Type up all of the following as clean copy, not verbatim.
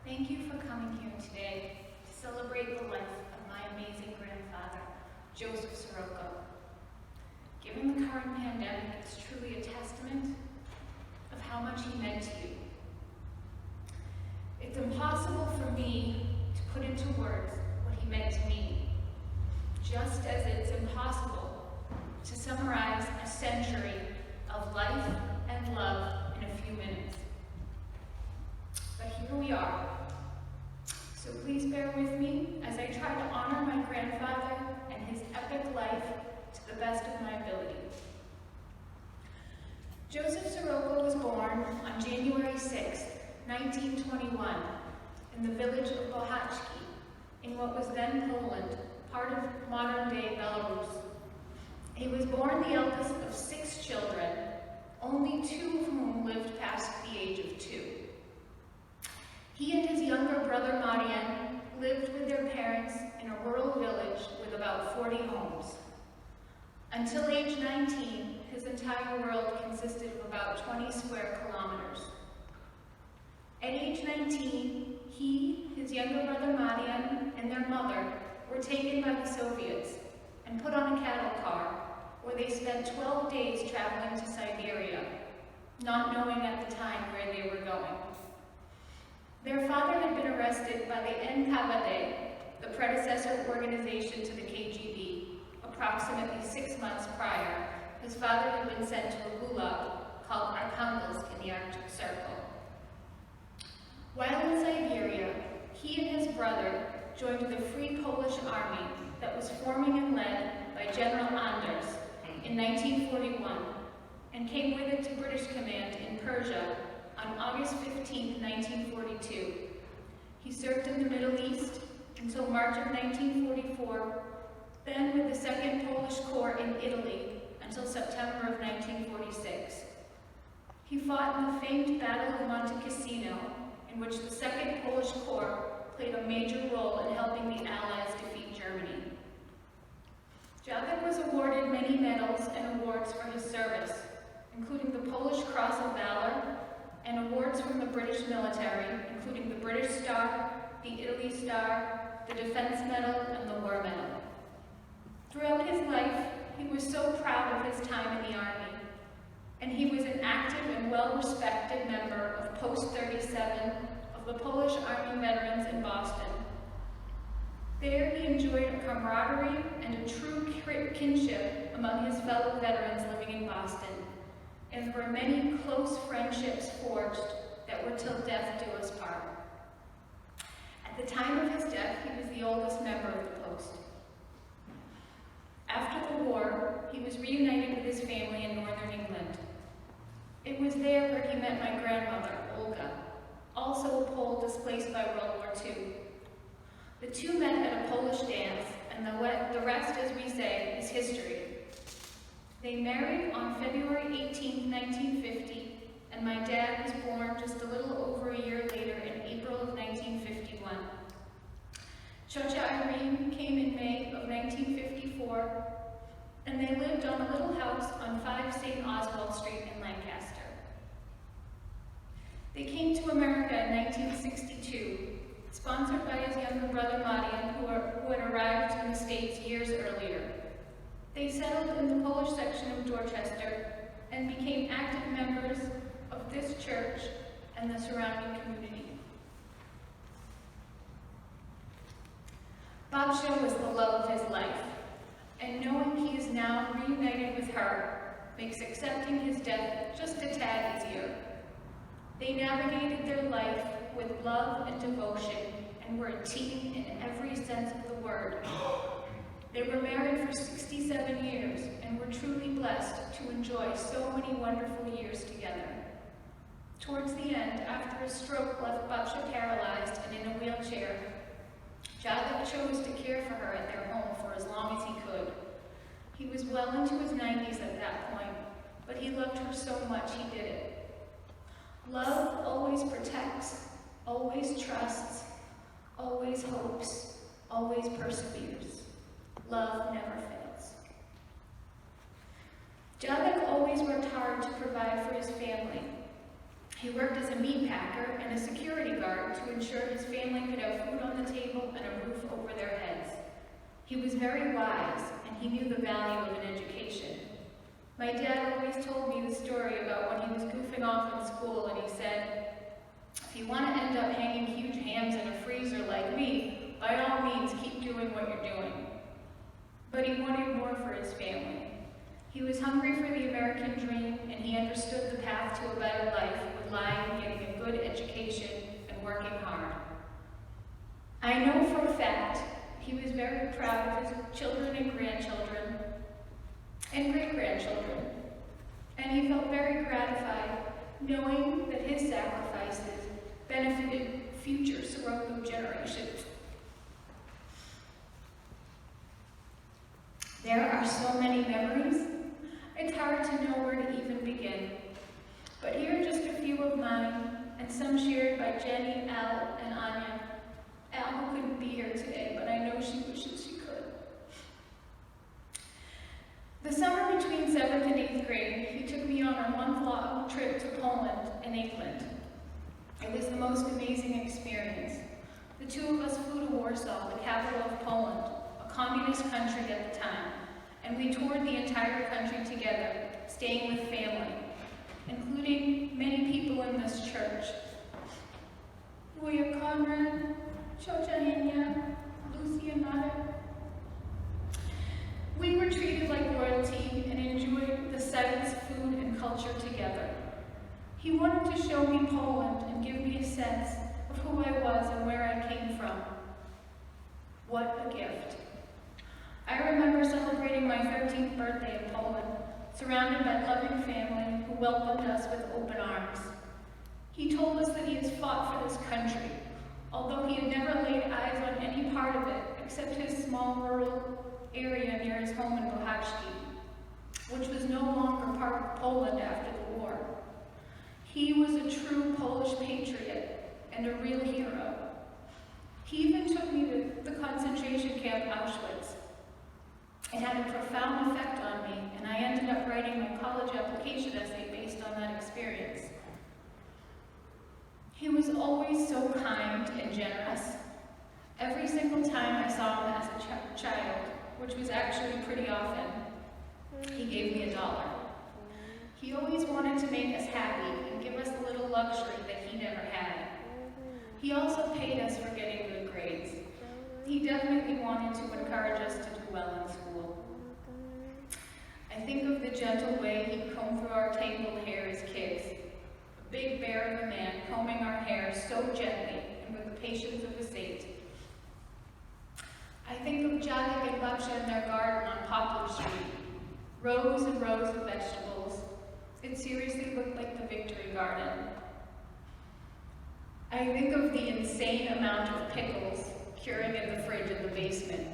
Thank you for coming here today to celebrate the life of my amazing grandfather, Józef Soroko. Given the current pandemic, it's truly a testament of how much he meant to you. It's impossible for me to put into words what he meant to me, just as it's impossible to summarize a century of life and love in a few minutes. But here we are. So please bear with me as I try to honor my grandfather and his epic life to the best of my ability. Józef Soroko was born on January 6, 1921, in the village of Bohacki, in what was then Poland, part of modern-day Belarus. He was born the eldest of 6 children, only 2 of whom lived past the age of 2. He and his younger brother Marian lived with their parents in a rural village with about 40 homes. Until age 19, his entire world consisted of about 20 square kilometers. At age 19, he, his younger brother Marian, and their mother were taken by the Soviets and put on a cattle car, where they spent 12 days traveling to Siberia, not knowing at the time where they were going. Their father had been arrested by the NKVD, the predecessor organization to the KGB, approximately 6 months prior. His father had been sent to a gulag called Arkhangelsk in the Arctic Circle. While in Siberia, he and his brother joined the Free Polish Army that was forming and led by General Anders in 1941 and came with it to British command in Persia on August 15, 1942. He served in the Middle East until March of 1944, then with the 2nd Polish Corps in Italy until September of 1946. He fought in the famed Battle of Monte Cassino, in which the 2nd Polish Corps played a major role in helping the Allies defeat Germany. Józef was awarded many medals and awards for his service, including the Polish Cross of Valor, and awards from the British military, including the British Star, the Italy Star, the Defense Medal, and the War Medal. Throughout his life, he was so proud of his time in the Army, and he was an active and well-respected member of Post 37 of the Polish Army Veterans in Boston. There he enjoyed a camaraderie and a true kinship among his fellow veterans living in Boston, and there were many close friendships forged that were till death do us part. At the time of his death, he was the oldest member of the post. After the war, he was reunited with his family in northern England. It was there where he met my grandmother, Olga, also a Pole displaced by World War II. The two met at a Polish dance, and the rest, as we say, is history. They married on February 18, 1950, and my dad was born just a little over a year later in April of 1951. Chocha Irene came in May of 1954, and they lived on a little house on 5 St. Oswald Street in Lancaster. They came to America in 1962, sponsored by his younger brother Marian, who had arrived in the States years earlier. They settled in the Polish section of Dorchester and became active members of this church and the surrounding community. Babcia was the love of his life, and knowing he is now reunited with her makes accepting his death just a tad easier. They navigated their life with love and devotion and were a team in every sense of the word. They were married for 67 years and were truly blessed to enjoy so many wonderful years together. Towards the end, after a stroke left Babcia paralyzed and in a wheelchair, Józef chose to care for her at their home for as long as he could. He was well into his 90s at that point, but he loved her so much he did it. Love always protects, always trusts, always hopes, always perseveres. Love never fails. Józef always worked hard to provide for his family. He worked as a meat packer and a security guard to ensure his family could have food on the table and a roof over their heads. He was very wise, and he knew the value of an education. My dad always told me the story about when he was goofing off in school, and he said, if you want to end up hanging huge hams in a freezer like me, by all means keep doing what you're doing. But he wanted more for his family. He was hungry for the American dream, and he understood the path to a better life would lie in getting a good education and working hard. I know for a fact he was very proud of his children and grandchildren and great-grandchildren, and he felt very gratified knowing that his sacrifices benefited future Soroko generations. There are so many memories, it's hard to know where to even begin. But here are just a few of mine, and some shared by Jenny, Al, and Anya. Al, who couldn't be here today, but I know she wishes she could. The summer between 7th and 8th grade, he took me on a month-long trip to Poland and England. It was the most amazing experience. The two of us flew to Warsaw, the capital of Poland, a communist country at the time, and we toured the entire country together, staying with family, including many people in this church. Wuya Conrad, Ciocia Henia, Lucy and Mother. We were treated like royalty and enjoyed the sights, food, and culture together. He wanted to show me Poland and give me a sense of who I was and where I came from. What a gift. I remember celebrating my 13th birthday in Poland, surrounded by loving family who welcomed us with open arms. He told us that he has fought for this country, although he had never laid eyes on any part of it except his small rural area near his home in Bohacki, which was no longer part of Poland after the war. He was a true Polish patriot and a real hero. He even took me to the concentration camp Auschwitz. It had a profound effect on me, and I ended up writing my college application essay based on that experience. He was always so kind and generous. Every single time I saw him as a child, which was actually pretty often, he gave me $1. He always wanted to make us happy and give us a little luxury that he never had. He also paid us for getting good grades. He definitely wanted to encourage us to do well in school. I think of the gentle way he'd comb through our tangled hair as kids, a big bear of a man combing our hair so gently and with the patience of a saint. I think of Józef and Babcia in their garden on Poplar Street, rows and rows of vegetables. It seriously looked like the Victory Garden. I think of the insane amount of pickles curing in the fridge in the basement.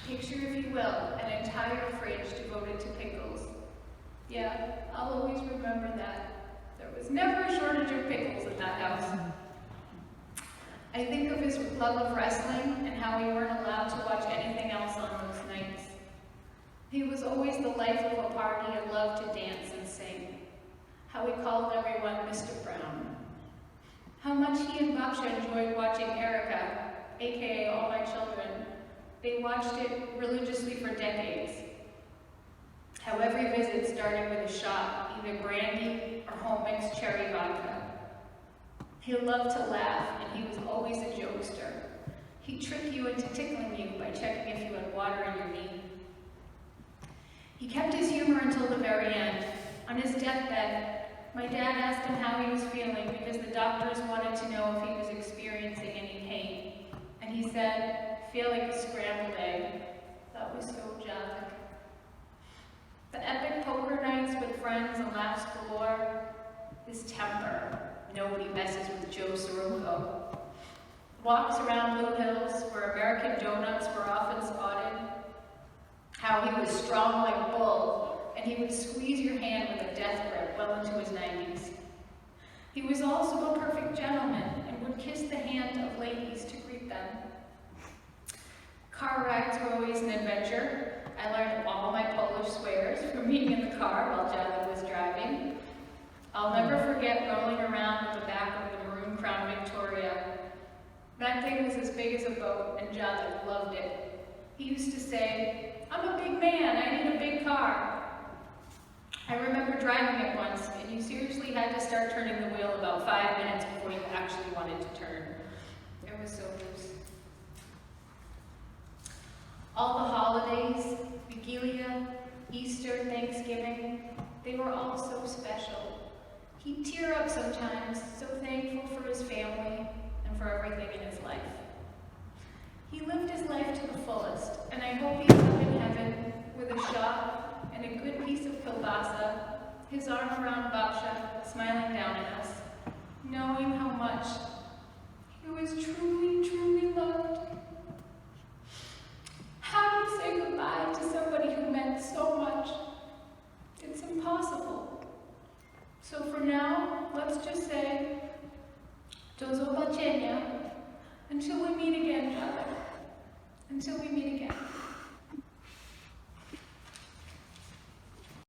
Picture, if you will, an entire fridge devoted to pickles. Yeah, I'll always remember that. There was never a shortage of pickles in that house. I think of his love of wrestling and how we weren't allowed to watch anything else on those nights. He was always the life of a party and loved to dance and sing. How he called everyone Mr. Brown. How much he and Babcia enjoyed watching Erica, aka All My Children. They watched it religiously for decades. How every visit started with a shot, either brandy or home-mixed cherry vodka. He loved to laugh, and he was always a jokester. He'd trick you into tickling you by checking if you had water in your knee. He kept his humor until the very end. On his deathbed, my dad asked him how he was feeling because the doctors wanted to know if he was experiencing any pain. And he said, "Feel like a scrambled egg." That was so Józef. The epic poker nights with friends and laughs galore. His temper. Nobody messes with Joe Soroko. Walks around Blue Hills where American donuts were often spotted. How he was strong like a bull, and he would squeeze your hand with a death grip well into his 90s. He was also a perfect gentleman and would kiss the hand of ladies to greet them. Car rides were always an adventure. I learned all my Polish swears from being in the car while Józef was driving. I'll never forget forget rolling around in the back of the maroon Crown Victoria. That thing was as big as a boat, and Józef loved it. He used to say, "I'm a big man, I need a big car." I remember driving it once, and you seriously had to start turning the wheel about 5 minutes before you actually wanted to turn. It was so loose. All the holidays, Vigilia, Easter, Thanksgiving, they were all so special. He'd tear up sometimes, so thankful for his family and for everything in his life. He lived his life to the fullest, and I hope he's up in heaven with a shop and a good piece of kielbasa, his arm around Babcia, smiling down at us, knowing how much he was truly, truly loved. How do you say goodbye to somebody who meant so much? It's impossible. So for now, let's just say, do zobaczenia, until we meet again, Józef. Until we meet again.